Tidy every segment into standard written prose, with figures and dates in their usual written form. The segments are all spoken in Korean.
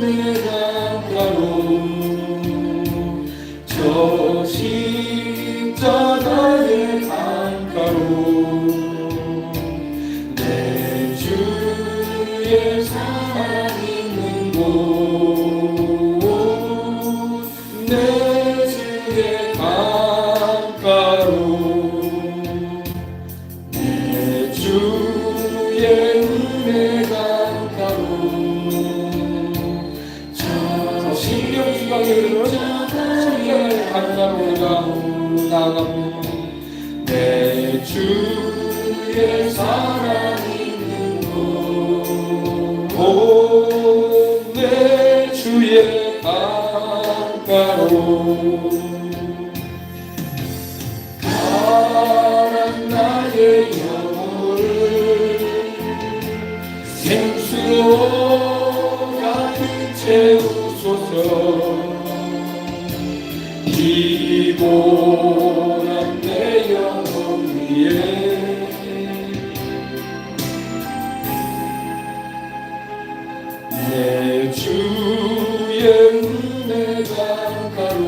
은혜 강가로 저 십자가의 강가로 내 주의 사랑 있는 곳 내 주의 강가로 내 주의 은혜 강가로 저 신명수강에 흐르는 십자가의 강가로 우리가 나아갑니다. 내 주의 사랑 있는 곳 내 주의 강가로 가란 나의 영혼을 생수로 가득 채우소서. 피곤한 내 영혼 위에 내 주의 은혜 강가로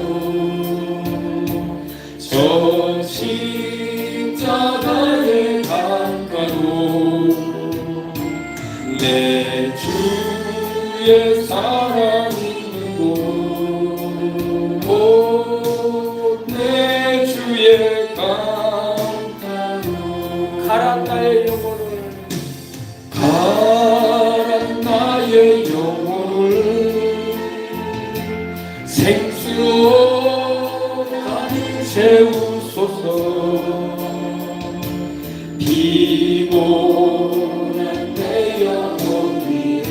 저 십자가의 강가로 내 주의 사랑 있는 곳 내 주의 강가로 가란 나의 영혼을 가란 나의 영혼을 생수로 가득 채우소서. 피곤한 내 영혼 위에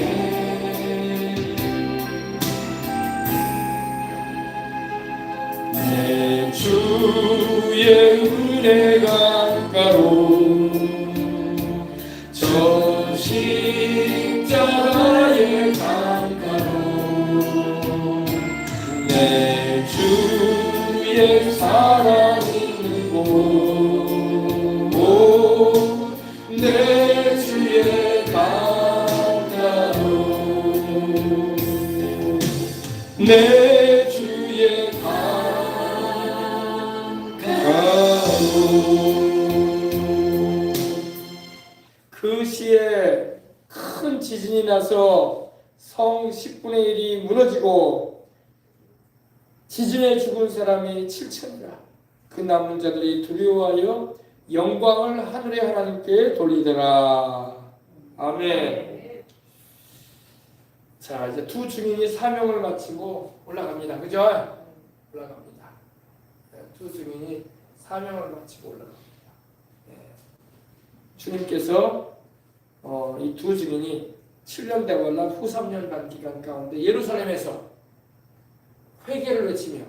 내 주의 은혜 강가로 저 십자가의 강가로 내 주의 사랑 있는 곳 내 주의 강가로 내 주의 강가로. 그 시에 큰 지진이 나서 성 10분의 1이 무너지고 지진에 죽은 사람이 7천이라. 그 남은 자들이 두려워하여 영광을 하늘의 하나님께 돌리더라. 아멘. 자, 이제 두 증인이 사명을 마치고 올라갑니다. 그죠? 올라갑니다. 두 증인이 사명을 마치고 올라갑니다. 주님께서 이 두 증인이 7년 대관람 후 3년 반 기간 가운데 예루살렘에서 회개를 외치며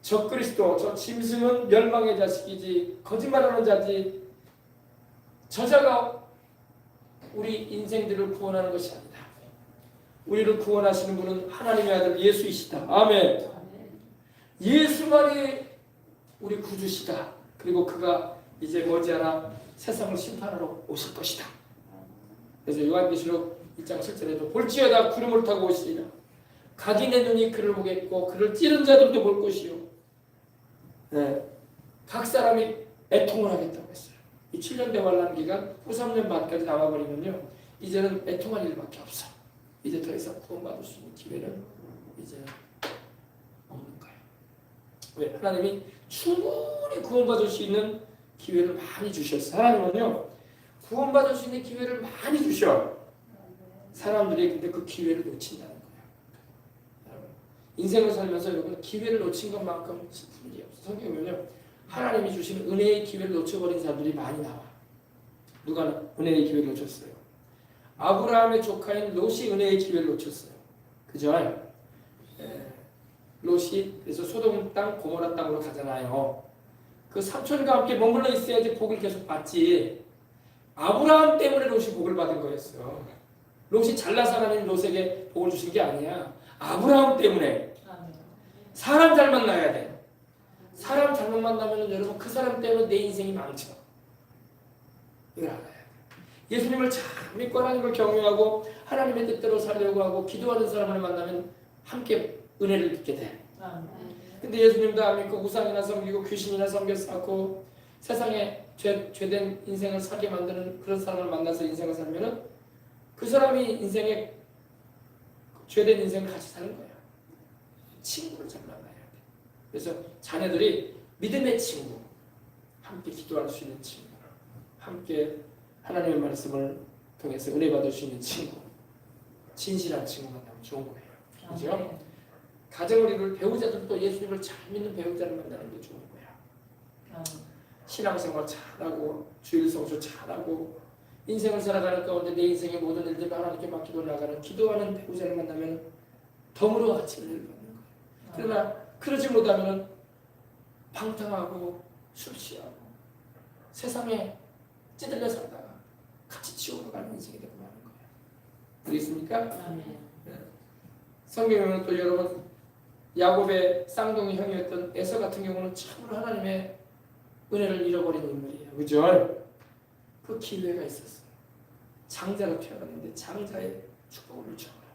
저 그리스도, 저 짐승은 멸망의 자식이지 거짓말하는 자지 저자가 우리 인생들을 구원하는 것이 아니다. 우리를 구원하시는 분은 하나님의 아들 예수이시다. 아멘. 예수만이 우리 구주시다. 그리고 그가 이제 머지않아 세상을 심판하러 오실 것이다. 그래서 요한계시록 1장 7절에도 볼지어다 구름을 타고 오시리라. 각인의 눈이 그를 보겠고 그를 찌른 자들도 볼 것이요. 네. 각 사람이 애통을 하겠다고 했어요. 이 7년 대환란 기간 후 3년 반까지 남아버리면요, 이제는 애통할 일밖에 없어. 이제 더 이상 구원받을 수 있는 기회는 이제 없는 거예요. 왜? 하나님이 충분히 구원받을 수 있는 기회를 많이 주셨어요. 하나님은요, 구원받을 수 있는 기회를 많이 주셔. 사람들이 근데 그 기회를 놓친다는 거예요. 인생을 살면서 여러분 기회를 놓친 것만큼 슬픈 일이 없어요. 성경에 보면요, 하나님이 주신 은혜의 기회를 놓쳐버린 사람들이 많이 나와. 누가 은혜의 기회를 놓쳤어요? 아브라함의 조카인 롯이 은혜의 기회를 놓쳤어요. 그죠? 롯이 그래서 소돔 땅, 고모라 땅으로 가잖아요. 그 삼촌과 함께 머물러 있어야지 복을 계속 받지. 아브라함 때문에 롯이 복을 받은 거였어. 롯이 잘나서 하나님 롯에게 복을 주신 게 아니야. 아브라함 때문에. 사람 잘 만나야 돼. 사람 잘못 만나면 여러분 그 사람 때문에 내 인생이 망쳐. 이걸 알아야 돼. 예수님을 잘 믿고 하나님을 경외하고 하나님의 뜻대로 살려고 하고 기도하는 사람을 만나면 함께 은혜를 받게 돼. 근데 예수님도 안 믿고 우상이나 섬기고 귀신이나 섬겨 쌓고 세상에 죄된 인생을 살게 만드는 그런 사람을 만나서 인생을 살면은 그 사람이 인생에 죄된 인생을 같이 사는 거야. 친구를 잘 만나야 돼. 그래서 자녀들이 믿음의 친구, 함께 기도할 수 있는 친구, 함께 하나님의 말씀을 통해서 은혜 받을 수 있는 친구, 진실한 친구 만나면 좋은 거예요. 그죠? 가정을 이룰 배우자들도 예수님을 잘 믿는 배우자를 만나는 게 좋은 거야. 신앙생활 잘하고 주일 성수 잘하고 인생을 살아가는 가운데 내 인생의 모든 일들을 하나님께 맡기고 나가는 기도하는 배우자를 만나면 덤으로 같이 은혜를 받는 거예요. 그러나 그러지 못하면 방탕하고 술 취하고 세상에 찌들려 살다가 같이 지옥으로 가는 인생이 되고 마는 거예요. 알겠습니까? 네. 성경에 보면 또 여러분 야곱의 쌍둥이 형이었던 에서 같은 경우는 참으로 하나님의 은혜를 잃어버린 인물이에요. 그죠? 그 기회가 있었어요. 장자로 태어났는데 장자의 축복을 놓쳐버려요.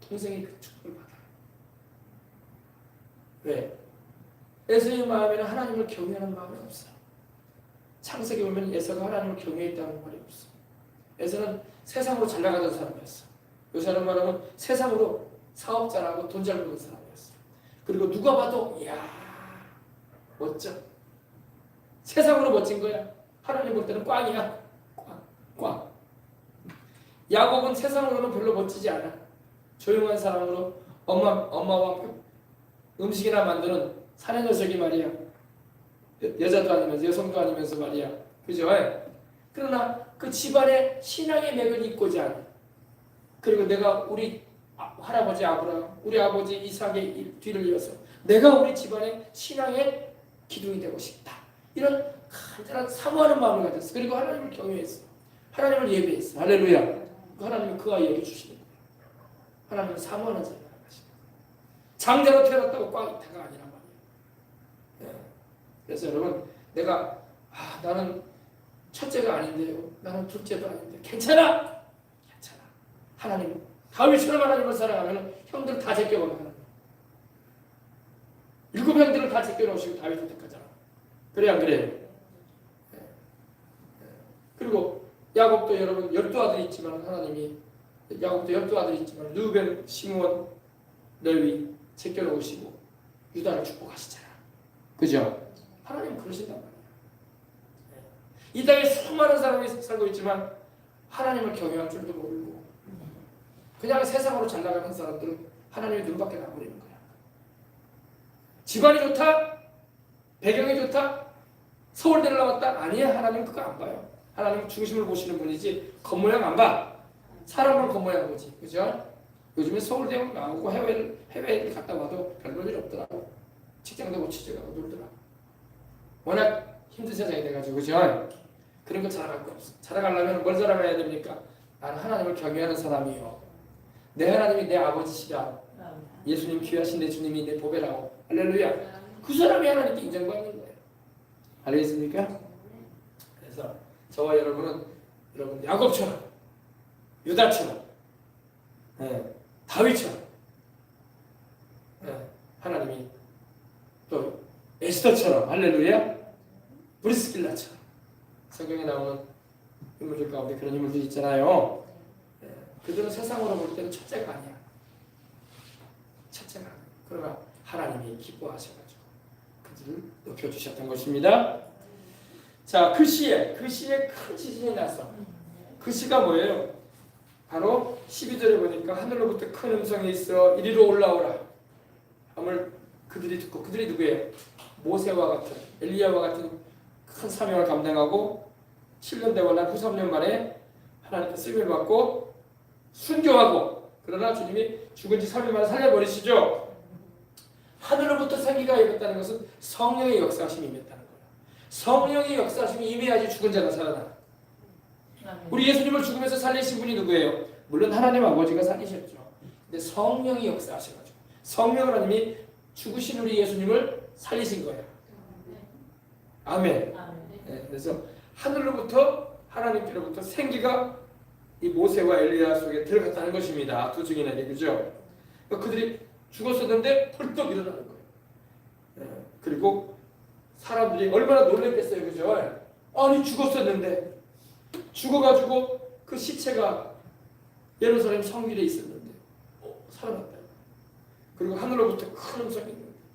동생이 그 축복을 받아요. 왜? 에서의 마음에는 하나님을 경외하는 마음이 없어요. 창세기 보면 에서가 하나님을 경외했다는 말이 없어요. 에서는 세상으로 잘 나가던 사람이었어. 요새는 말하면 세상으로 사업 잘하고 돈 잘 버는 사람이었어. 그리고 누가 봐도 이야 멋져. 세상으로 멋진 거야. 하나님 볼 때는 꽝이야. 꽝. 야곱은 세상으로는 별로 멋지지 않아. 조용한 사람으로 엄마와 음식이나 만드는 사내 녀석이 말이야. 여자도 아니면서 여성도 아니면서 말이야. 그죠? 그러나 그 집안에 신앙의 맥을 잇고자 하는, 그리고 내가 우리 할아버지 아브라함, 우리 아버지 이삭의 뒤를 이어서 내가 우리 집안의 신앙의 기둥이 되고 싶다. 이런 간절한 사모하는 마음을 가졌어. 그리고 하나님을 경외했어. 하나님을 예배했어. 할렐루야. 하나님은 그 아이에게 주시는 거예요. 하나님은 사모하는 자를 하시는 거예요. 장자로 태어났다고 꽝이다가 아니란 말이에요. 네. 그래서 여러분, 내가 나는 첫째가 아닌데요. 나는 둘째도 아닌데 괜찮아. 하나님, 다윗처럼 하나님을 사랑하면 형들 다 제껴버려. 하나님. 7 형들을 다 제껴놓으시고 다윗을 택하잖아. 그래 안 그래요? 네. 그리고 야곱도 여러분 12아들이 있지만 하나님이 야곱도 12아들이 있지만 르우벤, 시므온, 레위 제껴놓으시고 유다를 축복하시잖아. 그죠? 하나님 그러신단 말이에요. 이 땅에 수많은 사람이 살고 있지만 하나님을 경외할 줄도 모르고 그냥 세상으로 잘 나가는 사람들은 하나님의 눈밖에 나버리는 거야. 집안이 좋다? 배경이 좋다? 서울대를 나왔다? 아니야. 하나님 그거 안 봐요. 하나님 중심을 보시는 분이지 겉모양 안 봐. 사람은 겉모양 보지. 그죠? 요즘에 서울대 나오고 해외를 갔다 와도 별 볼 일 없더라고. 직장도 못 취직하고 놀더라고. 워낙 힘든 세상이 돼가지고. 그죠? 그런 거 자랑할 거 없어. 자랑하려면 뭘 자랑해야 됩니까? 나는 하나님을 경외하는 사람이요. 내 하나님이 내 아버지시다. 예수님 귀하신 내 주님이 내 보배라고. 할렐루야. 그 사람이 하나님께 인정받는 거예요. 알겠습니까? 그래서 저와 여러분 야곱처럼, 유다처럼, 다윗처럼, 하나님이 또 에스더처럼, 할렐루야, 브리스길라처럼 성경에 나오는 인물들 가운데 그런 인물들이 있잖아요. 그들은 세상으로 볼 때는 첫째가 아니야. 첫째가 아니야. 그러나 하나님이 기뻐하셔가지고 그들을 높여주셨던 것입니다. 자, 그 시에 큰 지진이 났어. 그 시가 뭐예요? 바로 12절에 보니까 하늘로부터 큰 음성이 있어 이리로 올라오라. 함을 그들이 듣고, 그들이 누구예요? 모세와 같은, 엘리야와 같은 큰 사명을 감당하고 7년 되고 난 후 3년 만에 하나님께 쓰임을 받고 순교하고, 그러나 주님이 죽은 지 3일 만에 살려버리시죠. 하늘로부터 생기가 임했다는 것은 성령의 역사하심이 임했다는 거예요. 성령의 역사하심이 임해야지 죽은 자가 살아나. 우리 예수님을 죽음에서 살리신 분이 누구예요? 물론 하나님 아버지가 살리셨죠. 근데 성령이 역사하셔가지고 성령 하나님이 죽으신 우리 예수님을 살리신 거예요. 아멘. 네, 그래서 하늘로부터 하나님께로부터 생기가 이 모세와 엘리야 속에 들어갔다는 것입니다. 두 증인에게. 그죠? 그들이 죽었었는데 펄떡 일어나는 거예요. 그리고 사람들이 얼마나 놀랐겠어요. 그죠? 아니 죽었었는데, 죽어가지고 그 시체가 예루살렘 성길에 있었는데 살아났다. 그리고 하늘로부터 큰 음성이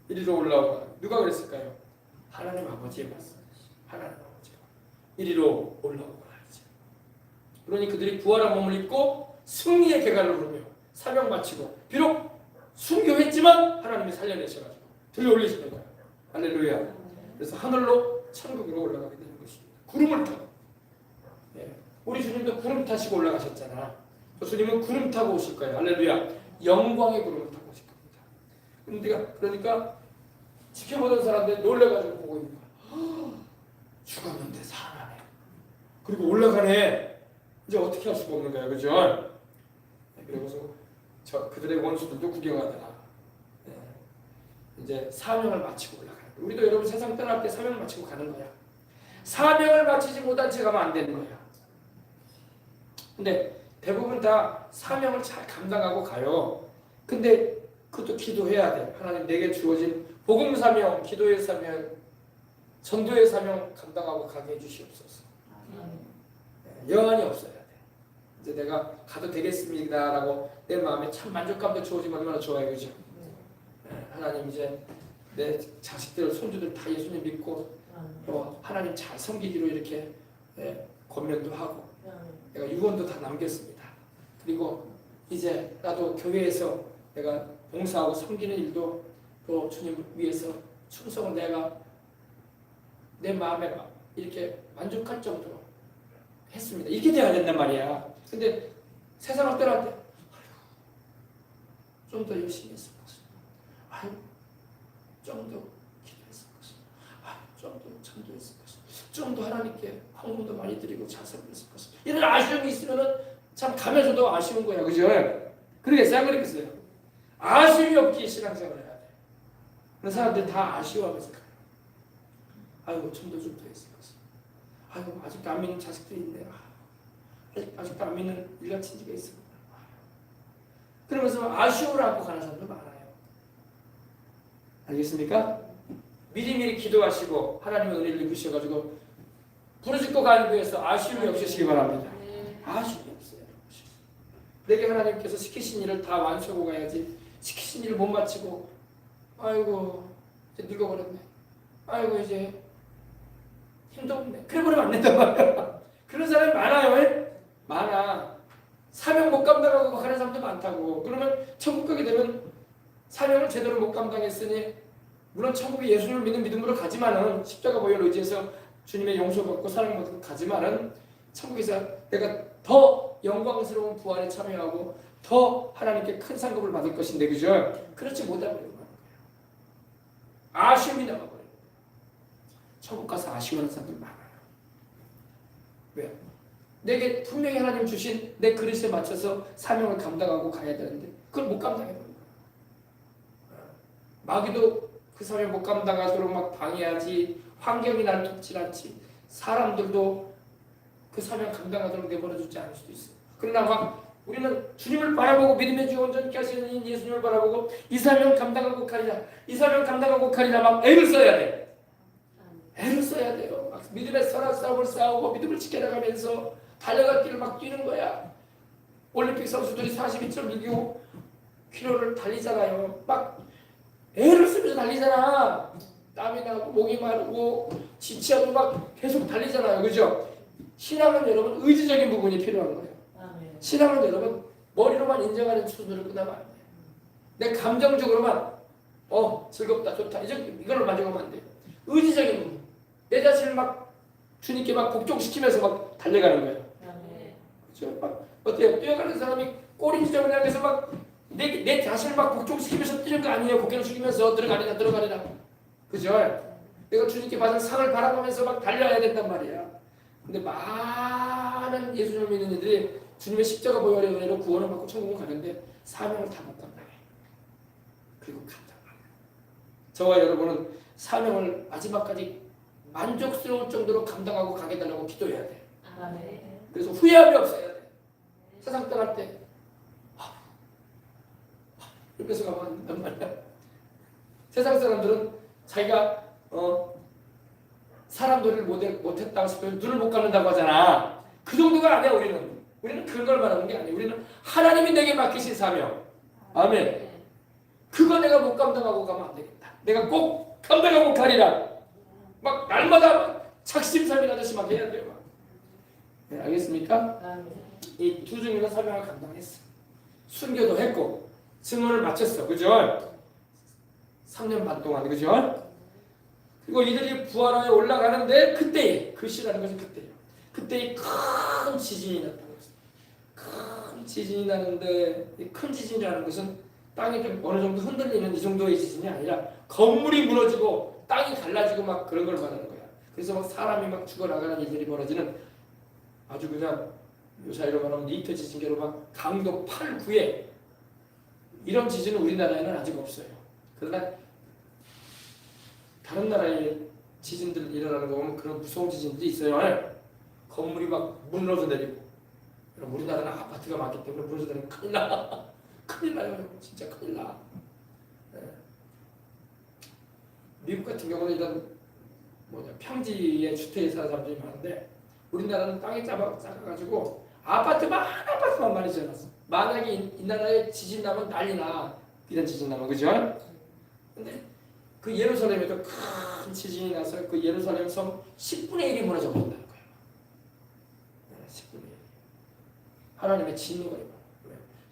이리로 올라오고, 누가 그랬을까요? 하나님 아버지의 말씀. 하나님 아버지가 이리로 올라오고 하지. 그러니 그들이 부활한 몸을 입고 승리의 개관을 부르며 사명 마치고, 비록 순교했지만 하나님이 살려내셔가지고 들려올리시는 거예요. 할렐루야. 그래서 하늘로 천국으로 올라가게 되는 것입니다. 구름을 타고. 우리 주님도 구름 타시고 올라가셨잖아. 주님은 구름 타고 오실 거예요. 할렐루야. 영광의 구름을 타고 오실 겁니다. 그러니까 지켜보던 사람들이 놀래가지고 보고 있는 거야. 죽었는데 살아나네. 그리고 올라가네. 이제 어떻게 할 수가 없는 거야. 그죠? 그러고서 그들의 원수들도 구경하더라. 이제 사명을 마치고 올라가는 거야. 우리도 여러분 세상 떠날 때 사명을 마치고 가는 거야. 사명을 마치지 못한 채 가면 안 되는 거야. 근데 대부분 다 사명을 잘 감당하고 가요. 근데 그것도 기도해야 돼. 하나님 내게 주어진 복음 사명, 기도의 사명, 전도의 사명 감당하고 가게 해주시옵소서. 여한이 없어야 돼. 이제 내가 가도 되겠습니다라고 내 마음에 참 만족감도 주어지면 얼마나 좋아요. 그죠? 하나님 이제 내 자식들, 손주들 다 예수님 믿고 또 하나님 잘 섬기기로 이렇게 권면도 하고 내가 유언도 다 남겼습니다. 그리고 이제 나도 교회에서 내가 봉사하고 섬기는 일도 또 주님 위해서 충성을 내가 내 마음에 이렇게 만족할 정도로 했습니다. 이렇게 돼야 된단 말이야. 근데 세상을 떠날 때 좀 더 열심히 했을 것이다. 좀 더 기도했을 것이다. 좀 더 전도했을 것이다. 좀 더 하나님께 헌금도 많이 드리고 잘 섬겼을 것이다. 이런 아쉬움이 있으면은 참 가면서도 아쉬운 거야. 그죠? 그러겠어요? 안 그러겠어요? 아쉬움이 없기에 신앙생활을 해야 돼. 그런 사람들 다 아쉬워하면서 가요. 아이고 좀 더 했을 것이다. 아이고 아직도 안 믿는 자식들이 있네. 아직도 안 믿는 일가친지가 있어. 그러면서 아쉬움을 안고 가는 사람도 많아요. 알겠습니까? 미리미리 기도하시고 하나님의 은혜를 입으셔가지고 부르짖고 가는 거에서 아쉬움이 없으시기 바랍니다. 아쉬움이 없어요. 내게 하나님께서 시키신 일을 다 완수하고 가야지. 시키신 일을 못 마치고 아이고 이제 늙어버렸네. 아이고 이제 힘도 없네. 그래 버리면 안 된단 말이야. 그런 사람이 많아요. 많아. 사명 못 감당하고 가는 사람도 많다고. 그러면 천국 가게 되면 사명을 제대로 못 감당했으니 물론 천국에 예수님을 믿는 믿음으로 가지만은 십자가 보혈을 의지해서 주님의 용서받고 사랑받고 가지만은 천국에서 내가 더 영광스러운 부활에 참여하고 더 하나님께 큰 상급을 받을 것인데 그죠? 그렇지 못하고 있는 거예요. 아쉬움이 남아버려요. 천국 가서 아쉬워하는 사람들 많아요. 왜? 내게 분명히 하나님 주신 내 그릇에 맞춰서 사명을 감당하고 가야 되는데 그걸 못 감당해버려요. 마귀도 그 사명 못 감당하도록 막 방해하지. 환경이 나를 돕지 않지. 사람들도 그 사명 감당하도록 내버려주지 않을 수도 있어요. 그러나 막 우리는 주님을 바라보고 믿음의 주 온전케 하시는 예수님을 바라보고 이 사명 감당하고 가리라. 이 사명 감당하고 가리라. 막 애를 써야 돼. 애를 써야 돼요. 막 믿음의 선한 싸움을 싸우고 믿음을 지켜나가면서 달려갈 길을 막 뛰는 거야. 올림픽 선수들이 42.195km를 달리잖아요. 막 애를 쓰면서 달리잖아. 땀이 나고 목이 마르고 지치하고 막 계속 달리잖아요. 그죠? 신앙은 여러분 의지적인 부분이 필요한 거예요. 신앙은 여러분 머리로만 인정하는 수준으로 끝나면 안 돼요. 내 감정적으로만 즐겁다 좋다 이걸로 만족하면 안 돼요. 의지적인 부분. 내 자신을 막 주님께 막 복종시키면서 막 달려가는 거예요. 그렇죠? 막 어때요? 뛰어가는 사람이 꼬리 지점을 향해서 막 내 자신을 막 복종시키면서 뛰는 거 아니에요. 고개를 숙이면서 들어가리라. 그죠? 내가 주님께 받은 상을 바라보면서 막 달려야 된단 말이야. 근데 많은 예수님을 믿는 이들이 주님의 십자가 보혈의 은혜로 구원을 받고 천국을 가는데 사명을 다 못 감당해. 그리고 간단 말이야. 저와 여러분은 사명을 마지막까지 만족스러울 정도로 감당하고 가게 달라고 기도해야 돼. 그래서 후회함이 없어야 돼. 세상 떠날 때 이렇게 생각한단 말이야. 세상 사람들은 자기가 사람 놀이를 못했다고 싶으면 눈을 못 감는다고 하잖아. 그 정도가 아니야. 우리는 그런 걸 말하는 게 아니야. 우리는 하나님이 내게 맡기신 사명. 아멘. 그거 내가 못 감당하고 가면 안 되겠다. 내가 꼭 감당하고 가리라. 막 날마다 작심삼일하듯이 막 해야 돼요. 네, 알겠습니까? 이 두 중인은 사명을 감당했어. 순교도 했고 증언을 마쳤어. 그죠? 3년 반 동안. 그죠? 그리고 이들이 부활하여 올라가는데 그때에 그 시라는 것은 그때예요. 그때에 큰 지진이 났다고 했어요. 큰 지진이 나는데 이 큰 지진이라는 것은 땅이 좀 어느 정도 흔들리는 이 정도의 지진이 아니라 건물이 무너지고 땅이 갈라지고 막 그런 걸 말하는 거야. 그래서 막 사람이 막 죽어나가는 일들이 벌어지는 아주 그냥 요사이로 말하면 리터 지진계로 막 강도 8, 9에 이런 지진은 우리나라에는 아직 없어요. 그러나 다른 나라의 지진들 일어나는 거 보면 그런 무서운 지진들이 있어요. 건물이 막 무너져 내리고. 우리나라는 아파트가 많기 때문에 무너져 내리면 큰일 나. 큰일 나요. 진짜 큰일 나. 네. 미국 같은 경우는 이런 평지에 주택에 사는 사람들이 많은데 우리나라는 땅이 작아가지고 아파트만 많이 지어놨어. 만약에 이 나라에 지진 나면 난리 나. 이런 지진 나면. 그죠? 근데 그 예루살렘에도 큰 지진이 나서 그 예루살렘 성 10분의 1이 무너져 버린다는 거예요. 10분의 1. 하나님의 진노가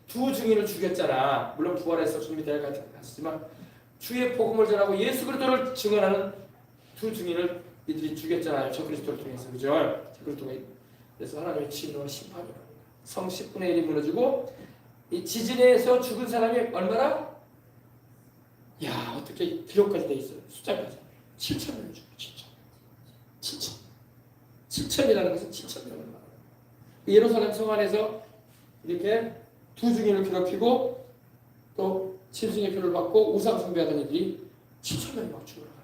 두 증인을 죽였잖아. 물론 부활해서 주님이 데려갔지만 주의 복음을 전하고 예수 그리스도를 증언하는 두 증인을 이들이 죽였잖아요. 저 그리스도를 통해서. 그죠? 저 그리스도가. 그래서 하나님의 진노와 심판이 성 10분의 1이 무너지고 이 지진에서 죽은 사람이 얼마나? 야, 어떻게 기록까지 돼 있어요. 숫자까지. 7,000명이 죽고 7,000. 7,000이라는 것은 7,000명을 말해요. 예루살렘 성 안에서 이렇게 두 증인을 괴롭히고 또 짐승의 표를 받고 우상 숭배하던 이들이 7,000명이 막 죽어나가는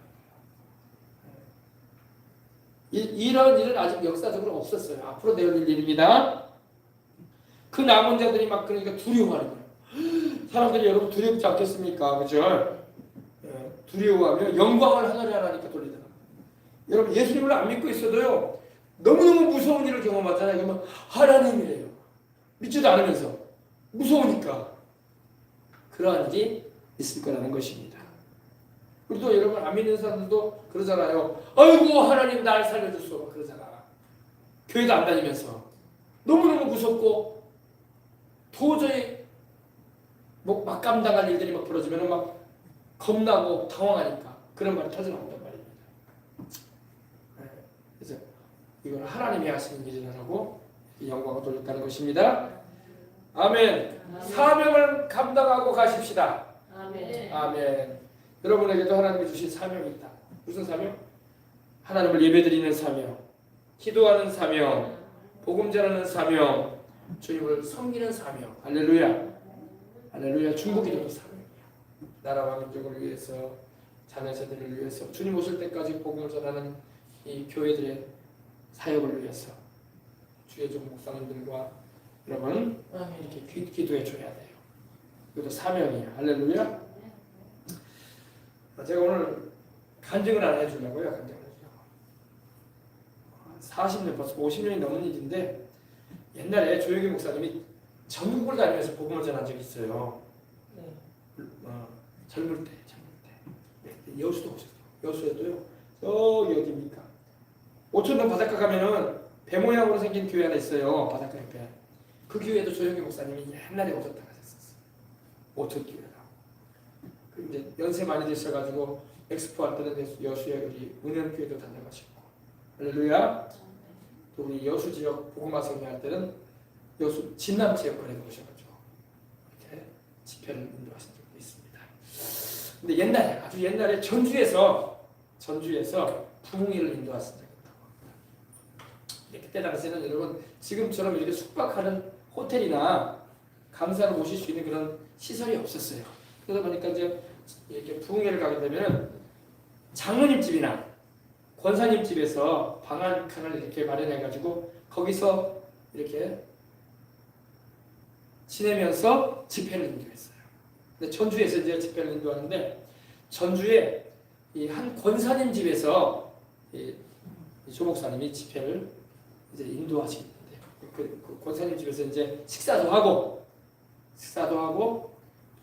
거예요. 이런 일은 아직 역사적으로 없었어요. 앞으로 내어질 일입니다. 그 남은 자들이 막 그러니까 두려워하는 거예요. 사람들이 여러분 두렵지 않겠습니까? 그죠? 두려워하며 영광을 하늘에 하나님께 돌리더라고요. 여러분 예수님을 안 믿고 있어도요. 너무너무 무서운 일을 경험하잖아요. 그러면 하나님이래요. 믿지도 않으면서. 무서우니까. 그러한 일이 있을 거라는 것입니다. 우리도 여러분 안 믿는 사람들도 그러잖아요. 아이고 하나님 날 살려줬어. 그러잖아. 교회도 안 다니면서. 너무너무 무섭고 도저히 막 감당할 일들이 막 벌어지면 막 겁나고 당황하니까 그런 말이 터져나온단 말입니다. 그래서 이건 하나님이 하시는 일이라고 영광을 돌렸다는 것입니다. 아멘. 사명을 감당하고 가십시다. 아멘. 여러분에게도 하나님이 주신 사명이 있다. 무슨 사명? 하나님을 예배드리는 사명, 기도하는 사명, 복음 전하는 사명, 주님을 섬기는 사명. 할렐루야. 할렐루야. 중보기도도 사명이야. 나라와 민족을 위해서, 자녀세대를 위해서, 주님 오실 때까지 복음을 전하는 이 교회들의 사역을 위해서 주의 종 목사님들과 여러분 이렇게 기도해 줘야 돼요. 이것도 사명이에요. 할렐루야. 제가 오늘 간증을 안 해주려고요. 간증을 해주려고. 40년, 벌써 50년이 넘은 일인데 옛날에 조영기 목사님이 전국을 다니면서 복음을 전한 적이 있어요. 젊을 때. 여수도 오셨어요. 여수에도요. 저기 어디입니까? 오천동 바닷가 가면은 배 모양으로 생긴 교회 하나 있어요. 바닷가 옆에. 그 교회도 조영기 목사님이 옛날에 오셨다 가셨었어요. 오천교회가. 그 이제 연세 많이 드셔가지고 엑스포 할 때는 여수에 우리 은현교회도 다녀가시고. 할렐루야. 또 우리 여수 지역 복음화 성회할 때는 여수 진남지역거리에 오셔가지고 이렇게 집회를 인도하신 적도 있습니다. 근데 옛날에 아주 옛날에 전주에서 부흥회를 인도하신 적이 있다고. 그때 당시에는 여러분 지금처럼 이렇게 숙박하는 호텔이나 감사를 오실 수 있는 그런 시설이 없었어요. 그러다 보니까 이제 이렇게 부흥회를 가게 되면 장로님 집이나 권사님 집에서 방 한 칸을 이렇게 마련해가지고 거기서 이렇게 지내면서 집회를 인도했어요. 근데 전주에서 이제 집회를 인도하는데 전주에 이 한 권사님 집에서 이 조목사님이 집회를 이제 인도하시는데 그 권사님 집에서 이제 식사도 하고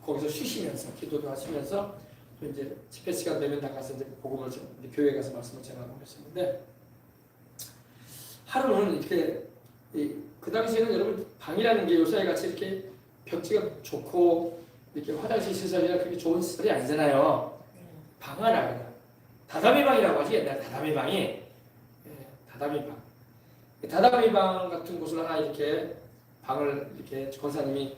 거기서 쉬시면서 기도도 하시면서 또 이제 집회 시간 되면 나가서 이제 복음을 교회에 가서 말씀을 전하고 그러셨는데 하루는 이렇게 그 당시에는 여러분 방이라는 게 요새 같이 이렇게 벽지가 좋고 이렇게 화장실 시설이나 그렇게 좋은 시설이 아니잖아요. 방 하나 그냥 다다미 방이라고 하지 옛날 다다미 방이 다다미 방. 다다미 방 같은 곳을 하나 이렇게 방을 이렇게 권사님이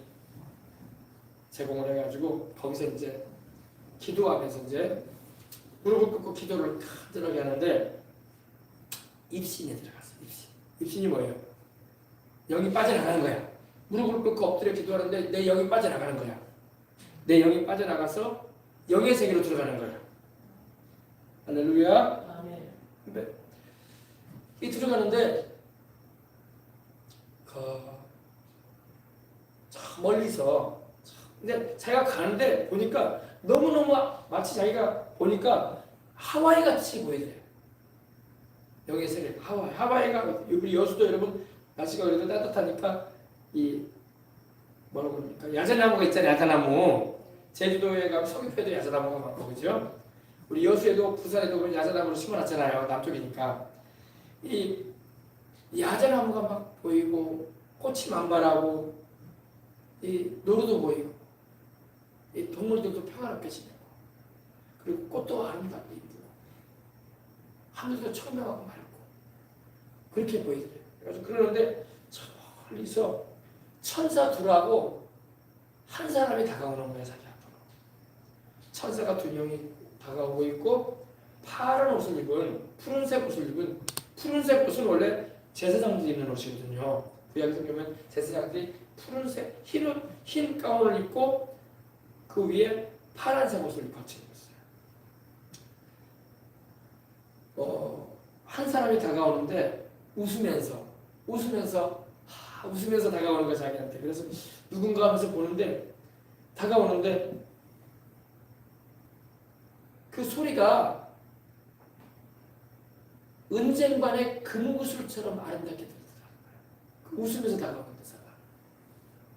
제공을 해가지고 거기서 이제 기도하면서 이제 무릎을 꿇고 기도를 간절하게 하는데 입신이 들어갔어. 입신이 뭐예요? 영이 빠져나가는 거야. 무릎을 꿇고 엎드려 기도하는데 내 영이 빠져나가는 거야. 내 영이 빠져나가서 영의 세계로 들어가는 거야. 할렐루야. 아멘. 근데 이 들어가는데 참 멀리서 근데 자기가 가는데 보니까 너무너무 마치 자기가 보니까 하와이 같이 보이더래요. 영의 세계 하와이가 우리 여수도 여러분 날씨가 그래도 따뜻하니까 이 뭐라고 그럽니까 야자나무가 있잖아요. 야자나무 제주도에 가면 서귀포에도 야자나무가 많고 그죠? 우리 여수에도 부산에도 야자나무를 심어놨잖아요. 남쪽이니까 이 야자나무가 막 보이고 꽃이 만발하고 이 노루도 보이고 이 동물들도 평화롭게 지내고 그리고 꽃도 아름답게 이쁘고 하늘도 청명하고 맑고 그렇게 보이더래요. 그래서 그러는데 멀리서 천사 둘하고 한 사람이 다가오는 거예요. 자기 앞으로 천사가 두 명이 다가오고 있고 파란 옷을 입은 푸른색 옷을 입은 푸른색 옷은 원래 제사장들이 입는 옷이거든요. 구약에 보면 제사장들이 푸른색 흰 가운을 입고 그 위에 파란색 옷을 거치고 있어요. 한 사람이 다가오는데 웃으면서 다가오는 거야 자기한테. 그래서 누군가 하면서 보는데 다가오는데 그 소리가 은쟁반의 금구슬처럼 아름답게 들리더라고요. 웃으면서 다가오는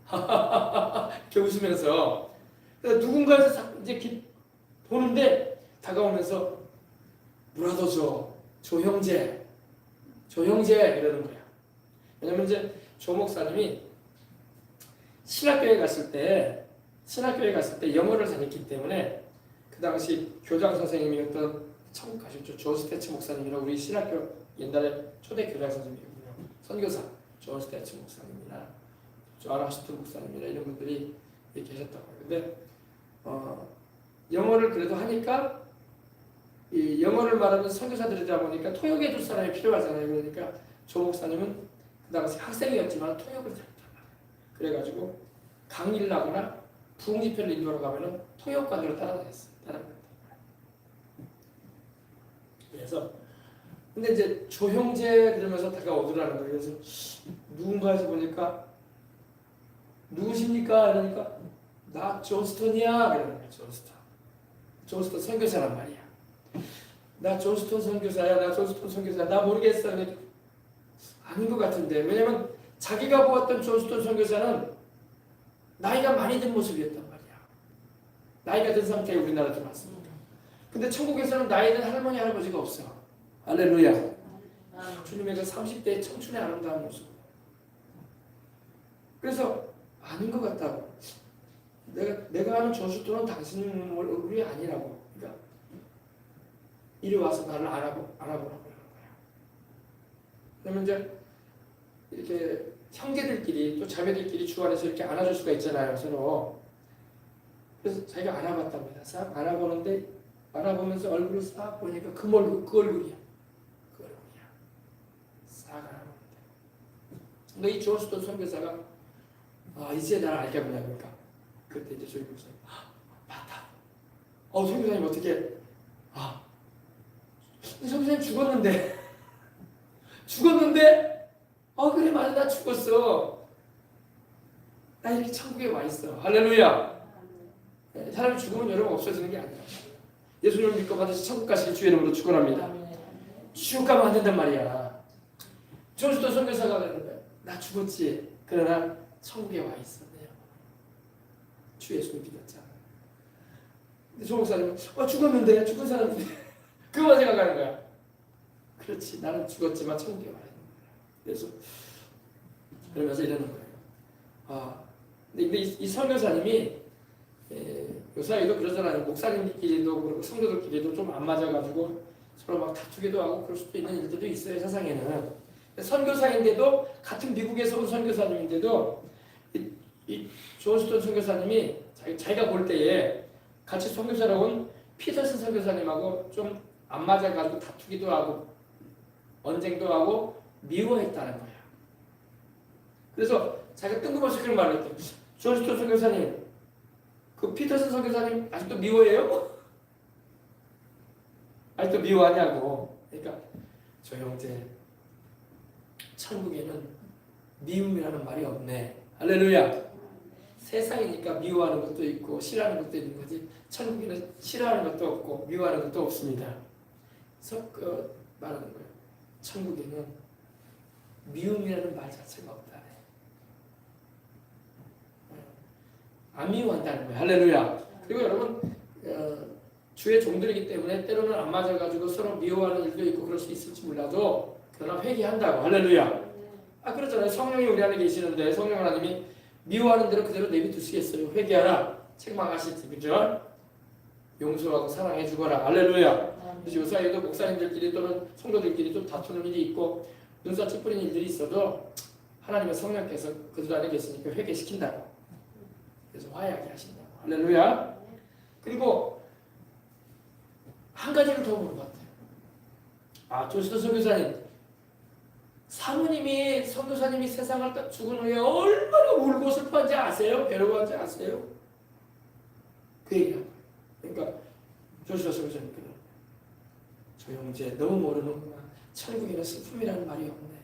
데다가 이렇게 웃으면서 누군가에서 이제 보는데 다가오면서 브라더죠, 조 형제 이러는 거야. 왜냐면 이제 조 목사님이 신학교에 갔을 때 영어를 다녔기 때문에 그 당시 교장 선생님이었던 천국 가셨죠. 존 스태츠 목사님이라고 우리 신학교 옛날에 초대 교장 선생님이었군요. 선교사 존 스태츠 목사님이나 존 하스트 목사님이나 이런 분들이 계셨다고 해요. 근데 영어를 그래도 하니까 이 영어를 말하는 선교사들이다 보니까 통역해 줄 사람이 필요하잖아요. 그러니까 조 목사님은 그 당시 학생이었지만 통역을 잘했단 말이에요. 그래가지고 강의를 하거나 부흥집회를 인도하러 가면은 통역관으로 따라다녔어요. 그래서 근데 이제 조 형제 그러면서 다가오더라는 거예요. 그래서 누군가에서 보니까 누구십니까? 이러니까 나 존스톤이야. 그러는 거예요. 존스톤 선교사란 말이야. 나 존스톤 선교사야. 나 모르겠어. 아닌 것 같은데. 왜냐면 자기가 보았던 존스톤 선교사는 나이가 많이 든 모습이었단 말이야. 나이가 든 상태에 우리나라 들어왔습니다. 근데 천국에서는 나이 든 할머니 할아버지가 없어. 할렐루야. 주님의 그 30대의 청춘의 아름다운 모습. 그래서 아닌 것 같다고. 내가 아는 존스톤은 당신 얼굴이 아니라고. 그러니까 이리 와서 나를 알아보라고 하는 거야. 그러면 이제 이렇게 형제들끼리 또 자매들끼리 주 안에서 이렇게 안아줄 수가 있잖아요, 서로. 그래서 자기가 알아봤답니다. 싹 알아보면서 얼굴을 싹 보니까 그 얼굴이야. 싹 알아보는데. 근데 이 존스톤 선교사가 이제 나를 알겠구나. 그러니까 그때 이제 저희 목사님 맞다. 선교사님 어떻게 선교사님 죽었는데 그래 맞아 나 죽었어. 나 이렇게 천국에 와 있어. 할렐루야. 사람이 죽으면 여러분 없어지는 게 아니야. 예수님을 믿고 반드시 천국 가시길 주의 이름으로 축원합니다. 지옥 가면 안 된단 말이야. 조수도 선교사가 그러는 거야. 나 죽었지. 그러나 천국에 와 있어. 주 예수를 믿었잖아. 근데 조 목사님은 죽었는데 죽은 사람인데 그거만 생각하는 거야. 그렇지 나는 죽었지만 천국에 와 있는 거야. 그래서 그러면서 이러는 거예요. 근데 이 선교사님이 요사이도 그러잖아요. 목사님끼리도 그렇고 성도들끼리도 좀 안 맞아가지고 서로 막 다투기도 하고 그럴 수도 있는 일들도 있어요. 세상에는. 선교사인데도 같은 미국에서 온 선교사님인데도 이 존스턴 선교사님이 자기가 볼 때에 같이 선교사로 온 피터슨 선교사님하고 좀 안 맞아가지고 다투기도 하고 언쟁도 하고 미워했다는 거야. 그래서 자기가 뜬금없이 그런 말을 했대. 존스턴 선교사님, 그 피터슨 선교사님 아직도 미워해요? 아직도 미워하냐고. 그러니까 저 형제, 천국에는 미움이라는 말이 없네. 할렐루야. 세상이니까 미워하는 것도 있고 싫어하는 것도 있는 거지. 천국에는 싫어하는 것도 없고 미워하는 것도 없습니다. 그래서 말하는 거예요. 천국에는 미움이라는 말 자체가 없다네. 안 미워한다는 거예요. 할렐루야. 그리고 여러분 주의 종들이기 때문에 때로는 안 맞아가지고 서로 미워하는 일도 있고 그럴 수 있을지 몰라도 그러나 회개한다고. 할렐루야. 그렇잖아요. 성령이 우리 안에 계시는데 성령 하나님이 미워하는 대로 그대로 내비두시겠어요. 회개하라. 책망하시지. 그죠? 용서하고 사랑해 주거라. 할렐루야. 그래서 요사이도 목사님들끼리 또는 성도들끼리 좀 다투는 일이 있고 눈살 찌푸리는 일들이 있어도 하나님의 성령께서 그들 안에 계시니까 회개시킨다고. 그래서 화해하게 하신다고. 할렐루야. 그리고 한 가지를 더 보는 것 같아요. 조시도 선교사님, 사모님이 선교사님이 세상을 죽은 후에 얼마나 울고 슬퍼한지 아세요? 괴로워한지 아세요? 그 얘기를 하는 거예요. 그러니까 조시도 선교사님께는 저 형제 너무 모르는구나. 천국에는 슬픔이라는 말이 없네.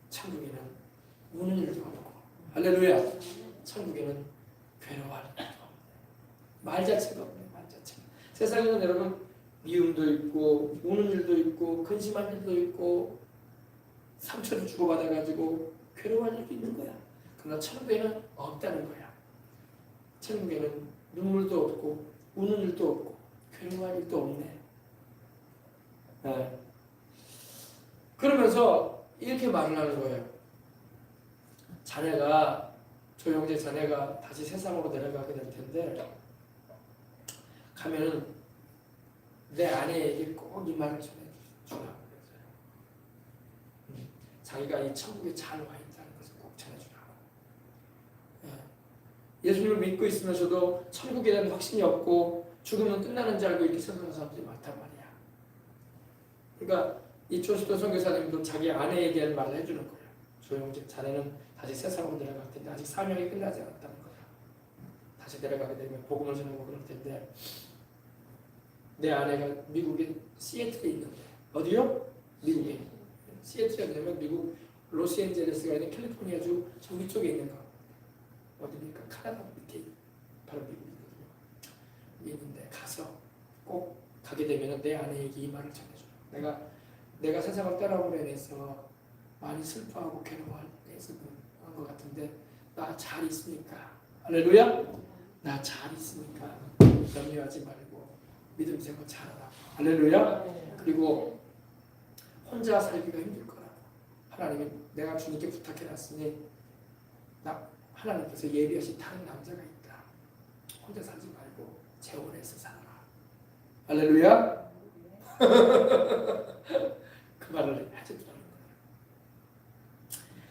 천국에는 우는 일도 없고. 할렐루야. 천국에는 괴로워할 일도 없네. 말 자체가 없네. 말 자체가. 세상에는 여러분 미움도 있고 우는 일도 있고 근심한 일도 있고 상처를 주고받아가지고 괴로워할 일도 있는 거야. 그러나 천국에는 없다는 거야. 천국에는 눈물도 없고 우는 일도 없고 괴로워할 일도 없네. 네. 그러면서 이렇게 말을 하는 거예요. 자네가 조영재 자네가 다시 세상으로 내려가게 될 텐데 가면은 내 아내에게 꼭 이 말을 전해주라고 그랬어요. 자기가 이 천국에 잘 와 있다는 것을 꼭 전해주라고. 예수님을 믿고 있으면서도 천국에 대한 확신이 없고 죽으면 끝나는 줄 알고 이렇게 생각하는 사람들이 많단 말이야. 그러니까 이 조시도 선교사님도 자기 아내에 대한 말을 해주는 거예요. 조영재 자네는 다시 세상으로 내려갈 텐데 아직 사명이 끝나지 않았다는 거야. 다시 내려가게 되면 복음을 전하고 그럴 텐데 내 아내가 미국의 시애틀에 있는데 어디요? 미국에. 시애틀이 어디냐면 미국 로스앤젤레스가 있는 캘리포니아주 저 위쪽에 있는 거. 어디입니까? 카나다 밑에 바로 미국이거든요. 여기 있는데 가서 꼭 가게 되면 내 아내에게 이 말을 전해줘. 내가 세상을 떠나고 인해서 많이 슬퍼하고 괴로워할 것 같은데 나 잘 있으니까. 할렐루야. 나 잘 있으니까 염려하지 말고 믿음 생활 잘하라. 할렐루야. 그리고 혼자 살기가 힘들 거라고. 하나님이 내가 주님께 부탁해놨으니 하나님께서 예비하신 다른 남자가 있다. 혼자 살지 말고 재혼해서 살아라. 할렐루야. 그 말을 해줬다는 거예요.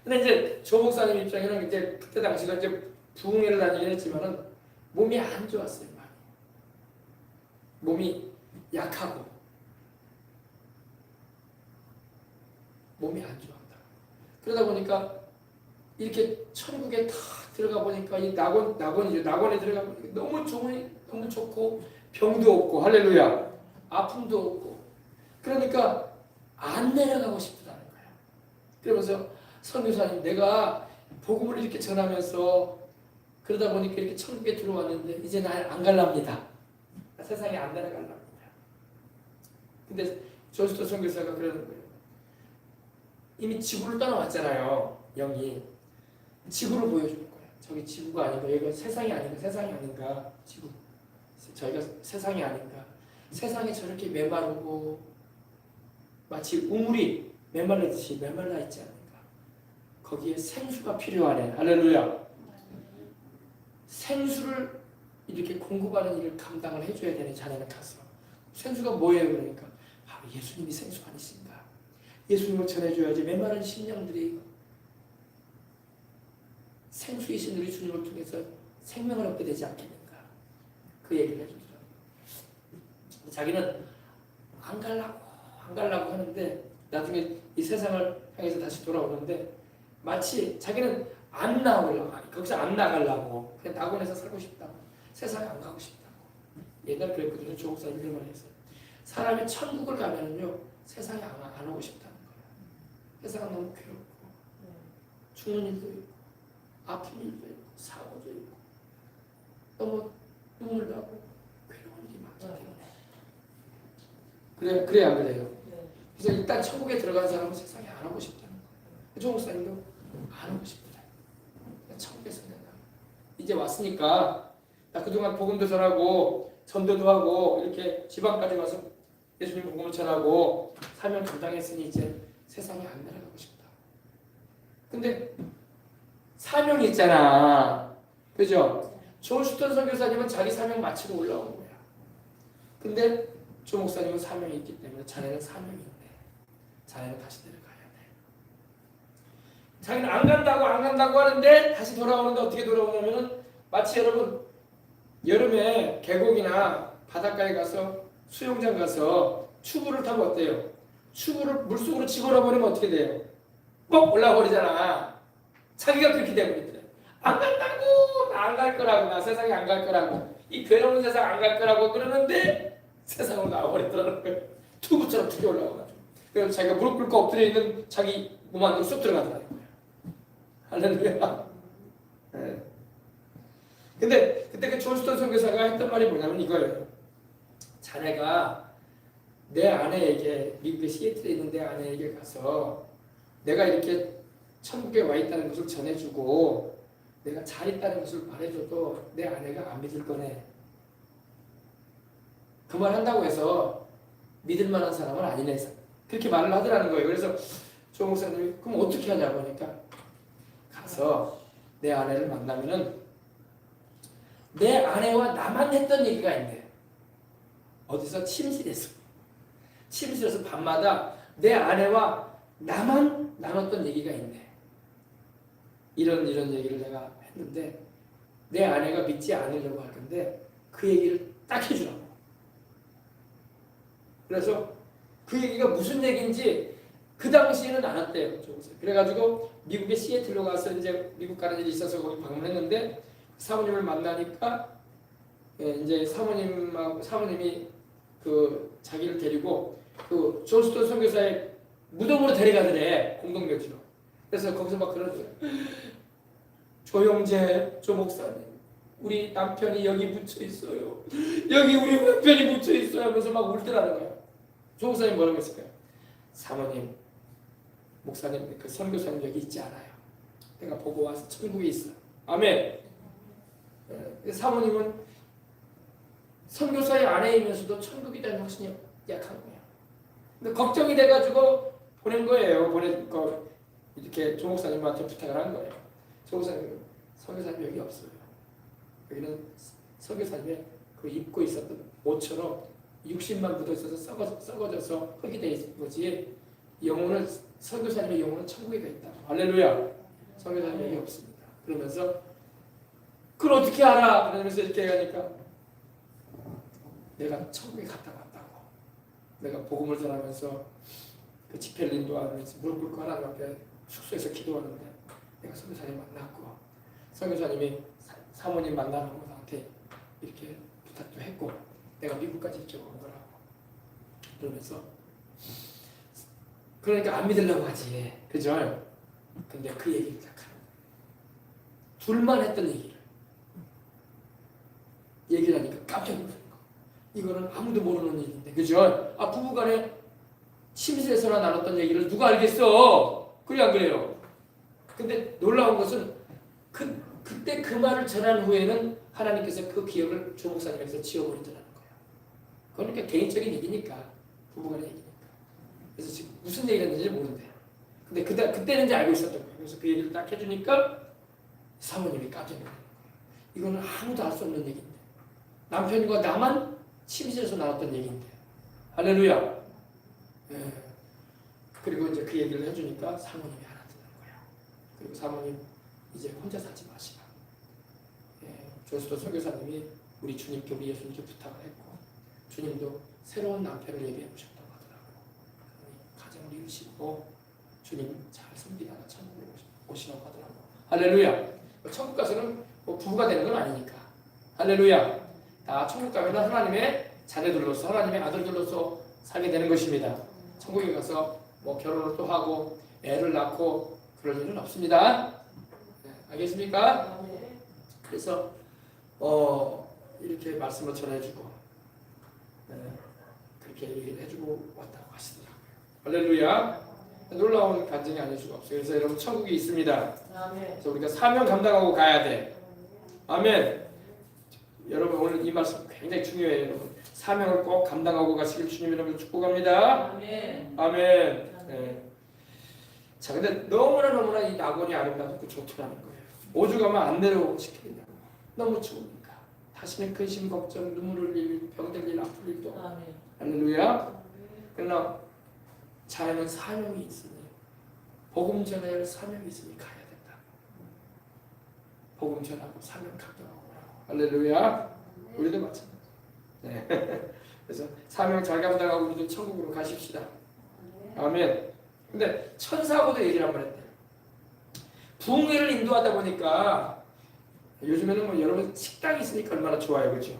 근데 이제 조 목사님 입장에는 이제 그때 당시가 이제 부흥회를 다니긴 했지만은 몸이 안 좋았어요. 많이. 몸이 약하고 몸이 안 좋았다. 그러다 보니까 이렇게 천국에 다 들어가 보니까 이 낙원에 들어가 보니까 너무 좋고 병도 없고 할렐루야 아픔도 없고 그러니까 안 내려가고 싶다는 거야. 그러면서 선교사님, 내가 복음을 이렇게 전하면서 그러다 보니까 이렇게 천국에 들어왔는데 이제 나 안 갈랍니다. 세상에 안 내려갈랍니다. 근데 조스토 선교사가 그러는 거예요. 이미 지구를 떠나왔잖아요. 영이 지구를 보여주는 거예요. 저기 지구가 아닌가, 여기가 세상이 아닌가, 세상이 아닌가, 지구, 저희가 세상이 아닌가. 세상이 저렇게 메마르고 마치 우물이 메말르듯이 메말라 있지 않는가. 거기에 생수가 필요하네. 할렐루야. 생수를 이렇게 공급하는 일을 감당을 해줘야 되는 자네는 가서. 생수가 뭐예요? 그러니까 바로 예수님이 생수 아니신가. 예수님을 전해줘야지 메마른 심령들이 생수이신 우리 주님을 통해서 생명을 얻게 되지 않겠는가. 그 얘기를 해주더라고요. 자기는 안 가려고 하는데 나중에 이 세상을 향해서 다시 돌아오는데 마치 자기는 안 나오려고, 거기서 안 나가려고, 그냥 낙원에서 살고 싶다고, 세상에 안 가고 싶다고. 옛날에 그랬거든요. 조국사님 이런 말 했어요. 사람이 천국을 가면은요, 세상에 안 오고 싶다는 거예요. 세상은 너무 괴롭고, 죽는 일도 있고, 아픈 일도 있고, 사고도 있고, 너무 눈물 나고, 괴로운 일이 많기 때문에. 그래 안 그래요? 그래서 일단 천국에 들어간 사람은 세상에 안 오고 싶다는 거예요. 조국사님도 안 오고 싶다. 천국에서 내가 이제 왔으니까 나 그동안 복음도 전하고 전도도 하고 이렇게 지방까지 가서 예수님 복음을 전하고 사명 감당했으니 이제 세상에 안 내려가고 싶다. 근데 사명이 있잖아. 그죠? 존 스턴 선교사님은 자기 사명 마치고 올라온 거야. 근데 조 목사님은 사명이 있기 때문에 자네는 사명이 있네. 자네는 다시 내려가야 돼. 자기는 안 간다고 하는데 다시 돌아오는데 어떻게 돌아오냐면은 마치 여러분 여름에 계곡이나 바닷가에 가서 수영장 가서 튜브를 타고 어때요? 튜브를 물속으로 집어넣어 버리면 어떻게 돼요? 뻑 올라와 버리잖아. 자기가 그렇게 돼버리더래. 안 간다고, 나 안 갈 거라고, 나 세상에 안 갈 거라고, 이 괴로운 세상 안 갈 거라고 그러는데 세상으로 나와버리더라는 거예요. 튜브처럼 튀겨 올라와가지고. 그래서 자기가 무릎 꿇고 엎드려 있는 자기 몸 안으로 쏙 들어가더라는 거예요. 할렐루야. 네. 근데 그때 그 존 스턴 선교사가 했던 말이 뭐냐면 이거예요. 자네가 내 아내에게, 미국의 시애틀에 있는 내 아내에게 가서 내가 이렇게 천국에 와 있다는 것을 전해주고 내가 잘 있다는 것을 말해줘도 내 아내가 안 믿을 거네. 그 말 한다고 해서 믿을 만한 사람은 아니네. 그렇게 말을 하더라는 거예요. 그래서 조 목사님이 그럼 어떻게 하냐고 하니까 가서 내 아내를 만나면은 내 아내와 나만 했던 얘기가 있네. 어디서? 침실에서. 침실에서 밤마다 내 아내와 나만 나눴던 얘기가 있네. 이런 얘기를 내가 했는데 내 아내가 믿지 않으려고 할 건데 그 얘기를 딱 해주라고. 그래서 그 얘기가 무슨 얘기인지 그 당시에는 안 왔대요. 그래가지고 미국의 시애틀로 가서 이제 미국 가는 일이 있어서 거기 방문했는데 사모님을 만나니까 이제 사모님이 그 자기를 데리고 그 존 스턴 선교사의 무덤으로 데려가더래. 공동묘지로. 그래서 거기서 막 그러더래. 조 형제, 조 목사님, 우리 남편이 여기 묻혀 있어요. 여기 우리 남편이 묻혀 있어요. 하면서 막 울더라는 거야. 조 목사님 뭐라고 했을까요? 사모님, 목사님, 그 선교사님 여기 있지 않아요. 내가 보고 와서 천국에 있어. 아멘. 사모님은 선교사의 아내이면서도 천국에 대한 확신이 약한 거야. 근데 걱정이 돼가지고 보낸 거예요. 이렇게 조 목사님한테 부탁을 한 거예요. 조 목사님, 선교사님 여기 없어요. 여기는 선교사님의 그 입고 있었던 옷처럼 60만 묻어 있어서 썩어져서 흙이 돼 있는 거지. 영혼은 선교사님의 영혼은 천국에 가 있다. 할렐루야. 선교사님 여기 없습니다. 그러면서 그걸 어떻게 알아? 그러면서 이렇게 하니까 내가 천국에 갔다 왔다고. 내가 복음을 전하면서 그 집회를 인도하면서 무릎 꿇고 하나님 앞에 숙소에서 기도하는데 내가 선교사님 만났고 선교사님이 사모님 만나라고 나한테 이렇게 부탁도 했고 내가 미국까지 이렇게 온 거라고. 그러면서 그러니까 안 믿으려고 하지. 그죠? 근데 그 얘기를 딱 하는 거예요. 둘만 했던 얘기를 하니까 깜짝 놀라는 거. 이거는 아무도 모르는 얘기인데, 그죠? 부부간에 침실에서나 나눴던 얘기를 누가 알겠어? 그래 안 그래요? 근데 놀라운 것은 그때 그 말을 전한 후에는 하나님께서 그 기억을 조 목사님에서 지워버리더라는 거예요. 그러니까 개인적인 얘기니까, 부부간의 얘기니까. 그래서 지금 무슨 얘기를 했는지 모른대. 근데 그때는 이제 알고 있었던 거예요. 그래서 그 얘기를 딱 해주니까 사모님이 깜짝 놀라는 거예요. 이거는 아무도 알 수 없는 얘기인데, 남편과 나만 침실에서 나눴던 얘기인데, 할렐루야. 예. 그리고 이제 그 얘기를 해주니까 사모님이 알아듣는 거예요. 그리고 사모님 이제 혼자 살지 마시라. 조수도 선교사님이 우리 주님께, 우리 예수님께 부탁을 했고, 주님도 새로운 남편을 얘기해 보셨다고 하더라고요. 가정을 이루시고 주님 잘 섬기다가 천국에 오시라고 하더라고요. 할렐루야. 천국 가서는 부부가 되는 건 아니니까. 할렐루야. 다 천국 가면 하나님의 자녀들로서, 하나님의 아들들로서 살게 되는 것입니다. 천국에 가서 결혼을 또 하고 애를 낳고 그럴 일은 없습니다. 네, 알겠습니까? 그래서 이렇게 말씀을 전해주고, 그렇게 얘기를 해주고 왔다고 하시더라고요. 할렐루야. 놀라운 간증이 아닐 수가 없어요. 그래서 여러분 천국이 있습니다. 그래서 우리가 사명 감당하고 가야 돼. 아멘. 여러분 오늘 이 말씀 굉장히 중요해요. 여러분 사명을 꼭 감당하고 가시길 주님 이름으로 축복합니다. 아멘. 아멘. 네. 자, 근데 너무나 이 낙원이 아름답고 좋더라는 거예요. 오주 가면 안 내려오고 시키냐고. 너무 추우니까. 다시는 근심 걱정, 눈물 흘릴, 병들 일, 아플 일도. 할렐루야. 그러나 자에는 사명이 있으니, 복음 전해야 할 사명이 있으니 가야 된다. 복음 전하고 사명 감당하고. 할렐루야. 우리도 마찬가지. 네. 그래서 사명 잘 감당하고 우리도 천국으로 가십시다. 아멘. 근데 천사하고도 얘기를 한번 했대요. 부흥회를 인도하다 보니까 요즘에는 여러분 식당이 있으니까 얼마나 좋아요, 그렇죠?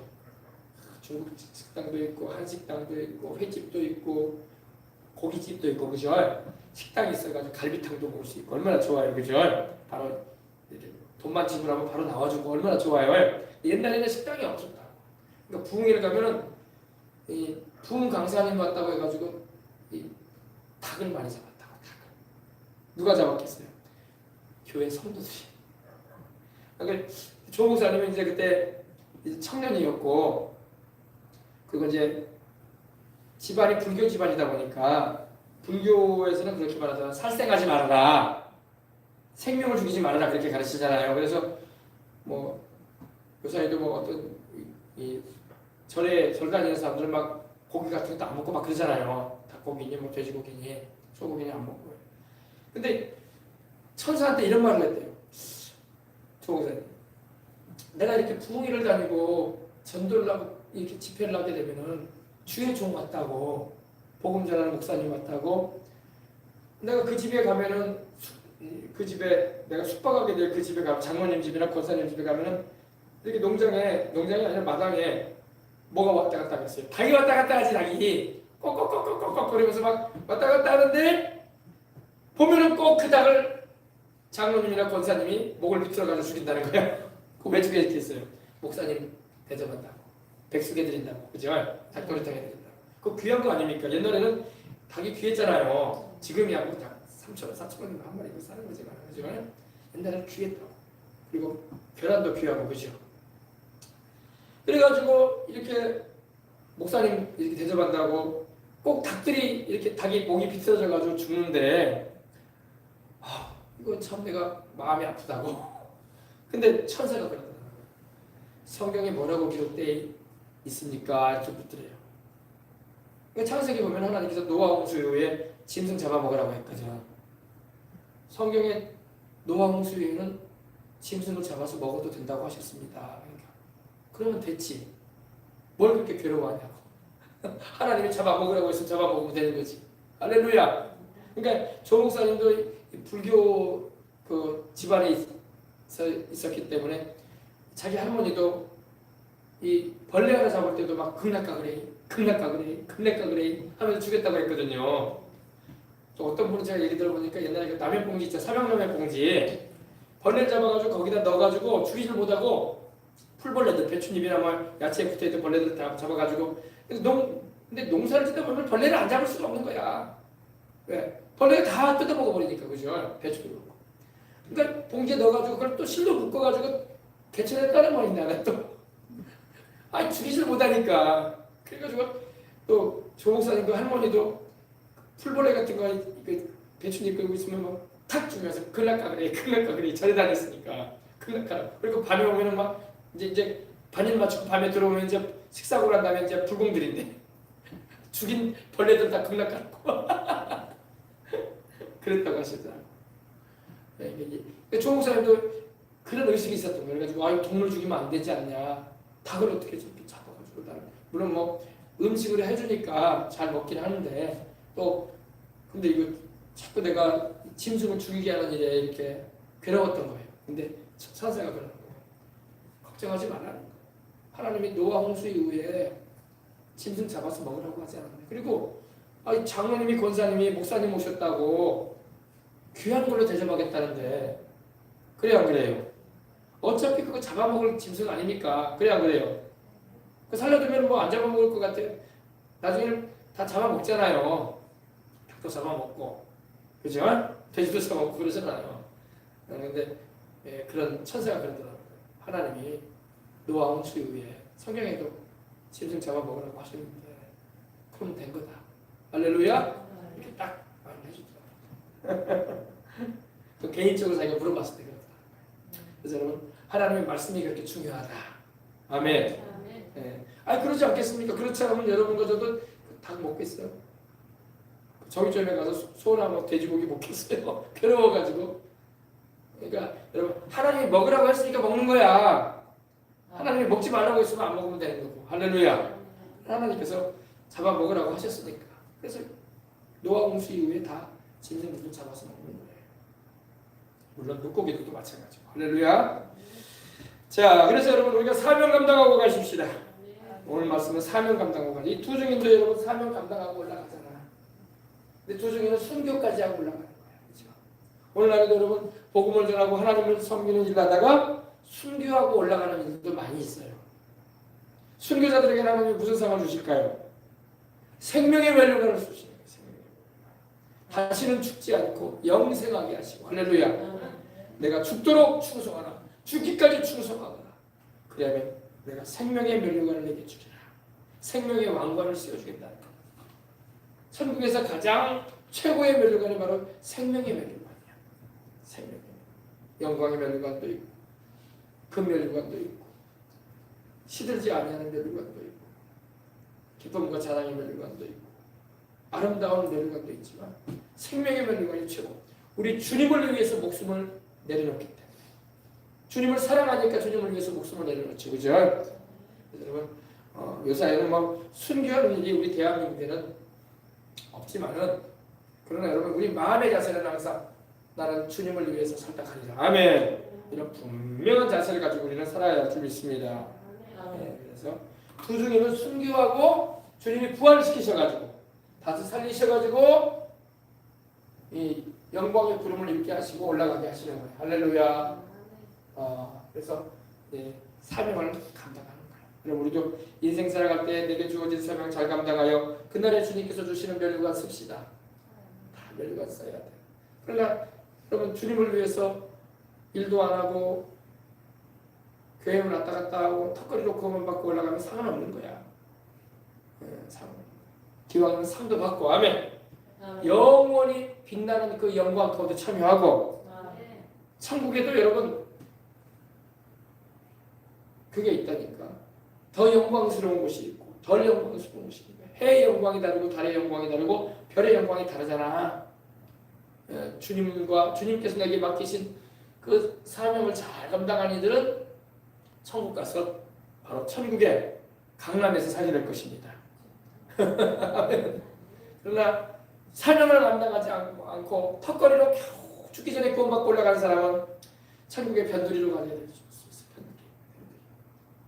중국 식당도 있고 한식당도 있고 횟집도 있고 고깃집도 있고, 그죠? 식당이 있어가지고 갈비탕도 먹을 수 있고 얼마나 좋아요, 그죠? 바로 이렇게 돈만 지불하면 바로 나와주고 얼마나 좋아요. 옛날에는 식당이 없었다. 그러니까 부흥회를 가면은 이 부흥 강사님 왔다고 해가지고 이 닭을 많이 잡았다고. 닭을 누가 잡았겠어요? 교회 성도들이. 그러니까 조 목사님은 이제 그때 청년이었고, 그리고 이제 집안이 불교 집안이다 보니까 불교에서는 그렇게 말하잖아요. 살생하지 말아라, 생명을 죽이지 말아라, 그렇게 가르치잖아요. 그래서 요새에도 어떤 이 절에 절 다니는 사람들 막 고기 같은 것도 안 먹고 막 그러잖아요. 닭고기니 돼지고기니 소고기니 안 먹고. 근데 천사한테 이런 말을 했대요. 조 목사님, 내가 이렇게 부흥회를 다니고 전도를 하고 이렇게 집회를 하게 되면은 주의 종 왔다고, 복음 전하는 목사님 왔다고, 내가 그 집에 가면은 그 집에 내가 숙박하게 될 그 집에 가면, 장모님 집이나 권사님 집에 가면은 이렇게 농장이 아니라 마당에 뭐가 왔다 갔다 했어요. 닭이 왔다 갔다 하지. 닭이 꼭꼭꼭꼭꼭 거리면서 막 왔다 갔다 하는데 보면은 꼭 그 닭을 장로님이나 권사님이 목을 비틀어 가지고 죽인다는 거야. 그거 왜 죽였겠어요? 목사님 대접한다고, 백숙 해드린다고, 그죠? 닭도리탕 해드린다고. 그거 귀한 거 아닙니까? 옛날에는 닭이 귀했잖아요. 지금이야 뭐 닭 3,000원, 4,000원이면 한 마리 사는 거지만, 그지만 옛날에는 귀했다고. 그리고 계란도 귀하고, 그죠? 그래가지고 이렇게 목사님 이렇게 대접한다고 꼭 닭들이 이렇게 닭이 목이 비틀어져가지고 죽는데, 이건 참 내가 마음이 아프다고. 근데 천사가 그러더라고요. 성경에 뭐라고 기록되어 있습니까? 이렇게 묻더래요. 그러니까 창세기 보면 하나님께서 노아 홍수 이후에 짐승 잡아먹으라고 했거든요. 성경에 노아 홍수 이후에는 짐승을 잡아서 먹어도 된다고 하셨습니다. 그러니까 그러면 됐지. 뭘 그렇게 괴로워하냐고. 하나님이 잡아먹으라고 했으면 잡아먹으면 되는 거지. 할렐루야. 그러니까 조 목사님도 불교 그 집안에 있었기 때문에 자기 할머니도 이 벌레 하나 잡을 때도 막 극락가 그래 하면서 죽였다고 했거든요. 또 어떤 분은 제가 얘기 들어보니까 옛날에 그 라면 봉지 있죠. 삼양라면 봉지. 벌레를 잡아가지고 거기다 넣어가지고 죽이질 못하고 풀벌레들, 배춧잎이나 뭐 야채에 붙어있던 벌레들 다 잡아가지고 근데 농사를 짓다 보면 벌레를 안 잡을 수가 없는 거야. 왜? 벌레가 다 뜯어먹어버리니까, 그죠? 배추도 그렇고. 그러니까 봉지에 넣어가지고 그걸 또 실로 묶어가지고 개천에 따라버린다. 또 아니 죽이질 못하니까. 그래가지고 또 조목사님 그 할머니도 풀벌레 같은 거 배추잎 끌고 있으면 막 탁 주면서 클락가 그래 절에 다녔으니까 클락가. 그리고 밤에 오면은 막 이제 반일 맞추고 밤에 들어오면 이제 식사하고 난 다음에 이제 불공들인데 죽인 벌레들 다 클락가고 그랬다고 하시더라고요. 조목사님도 그런 의식이 있었던 거예요. 그래가지고 아 동물 죽이면 안 되지 않냐. 닭을 어떻게 저렇게 잡아가지고 물론 뭐 음식으로 해주니까 잘 먹긴 하는데 또 근데 이거 자꾸 내가 짐승을 죽이게 하는 일에 이렇게 괴로웠던 거예요. 근데 천사가 그러는 거예요. 걱정하지 말라는 거예요. 하나님이 노아 홍수 이후에 짐승 잡아서 먹으라고 하지 않았나요? 그리고 장로님이 권사님이 목사님 오셨다고 귀한 걸로 대접하겠다는데 그래요 안 그래요? 어차피 그거 잡아먹을 짐승 아닙니까? 그래요 안 그래요? 그 살려두면 뭐 안 잡아먹을 것 같아요. 나중에는 다 잡아먹잖아요. 닭도 잡아먹고 그죠? 돼지도 잡아먹고 그러잖아요. 그런데 그런 천사가 그러더라고요. 하나님이 노아 홍수 이후에 성경에도 짐승 잡아먹으라고 하셨는데 그럼 된 거다. 할렐루야? 이렇게 딱 말해주더라고요. 또 개인적으로 자기가 물어봤을 때 그러더라고요. 그래서 여러분 하나님의 말씀이 그렇게 중요하다. 아멘. 네. 그러지 않겠습니까? 그렇지 않으면 여러분과 저도 닭 먹겠어요? 정육점에 가서 소나 뭐 돼지고기 먹겠어요? 괴로워가지고. 그러니까 여러분 하나님이 먹으라고 했으니까 먹는 거야. 하나님이 먹지 말라고 했으면 안 먹으면 되는 거고. 할렐루야. 하나님께서 잡아 먹으라고 하셨으니까. 그래서 노아 홍수 이후에 다 짐승들도 잡아서 먹는 거예요. 물론 물고기들도 마찬가지고. 할렐루야. 자, 그래서 여러분 우리가 사명 감당하고 가십시다. 오늘 말씀은 사명 감당하고 가자. 이 두 증인도 여러분 사명 감당하고 올라가잖아. 근데 두 증인은 순교까지 하고 올라가는 거야. 그렇죠? 오늘날에도 여러분 복음을 전하고 하나님을 섬기는 일을 하다가 순교하고 올라가는 일들도 많이 있어요. 순교자들에게 하나님이 무슨 상을 주실까요? 생명의 멸류관을 주시는 거예요. 생명의 멸류관. 다시는 죽지 않고 영생하게 하시고. 할렐루야. 내가 죽도록 충성하라. 죽기까지 충성하거라. 그러면 내가 생명의 멸류관을 내게 주리라. 생명의 왕관을 씌워주겠다는 것. 천국에서 가장 최고의 멸류관이 바로 생명의 멸류관이야. 생명의 영광의 멸류관도 있고 금 멸류관도 있고 시들지 아니하는 멸류관도 있고 기쁨과 자랑의 멸류관도 있고 아름다운 멸류관도 있지만 생명의 멸류관이 최고. 우리 주님을 위해서 목숨을 내려놓기 때문에 주님을 사랑하니까 주님을 위해서 목숨을 내려놓죠. 그죠? 여러분 요사이는 뭐 순교하는 일이 우리 대한민국에는 없지만은 그러나 여러분 우리 마음의 자세는 항상 나는 주님을 위해서 살다가리라. 아멘. 이런 분명한 자세를 가지고 우리는 살아야 할 줄 믿습니다. 그래서 두 중에는 순교하고 주님이 부활시키셔가지고 다시 살리셔가지고 이 영광의 구름을 입게 하시고 올라가게 하시는 거예요. 할렐루야. 그래서 사명을 감당하는 거예요. 그럼 우리도 인생 살아갈 때 내게 주어진 사명 잘 감당하여 그날에 주님께서 주시는 멸류관 씁시다. 다 멸류관 써야 돼요. 그러나 여러분 주님을 위해서 일도 안 하고 교회만 왔다 갔다 하고 턱걸이 놓고만 받고 올라가면 상은 없는 거야. 기왕이면 상도 받고 아멘. 영원히 빛나는 그 영광 가운데 참여하고 천국에도 여러분 그게 있다니까. 더 영광스러운 곳이 있고 덜 영광스러운 곳이 있고 해의 영광이 다르고 달의 영광이 다르고 별의 영광이 다르잖아. 주님께서 내게 맡기신 그 사명을 잘 감당한 이들은 천국 가서 바로 천국의 강남에서 살게 것입니다. 그러나 사명을 감당하지 않고 턱걸이로 겨우 죽기 전에 구원받고 올라간 사람은 천국의 변두리로 가게 될 수 있어요. 변두리.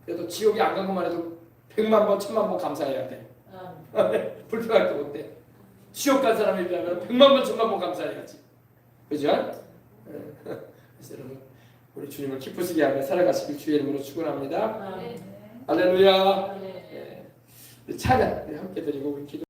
그래도 지옥에 안 간 것만 해도 100만 번, 1000만 번 감사해야 돼. 불평할 거 못돼. 지옥 간 사람에 비하면 100만 번, 1000만 번 감사해야지. 그죠? 그래서 여러분 우리 주님을 기쁘시게 하며 살아가시길 주의 이름으로 축원합니다. 할렐루야. 찬양 우리 함께 드리고 우리 기도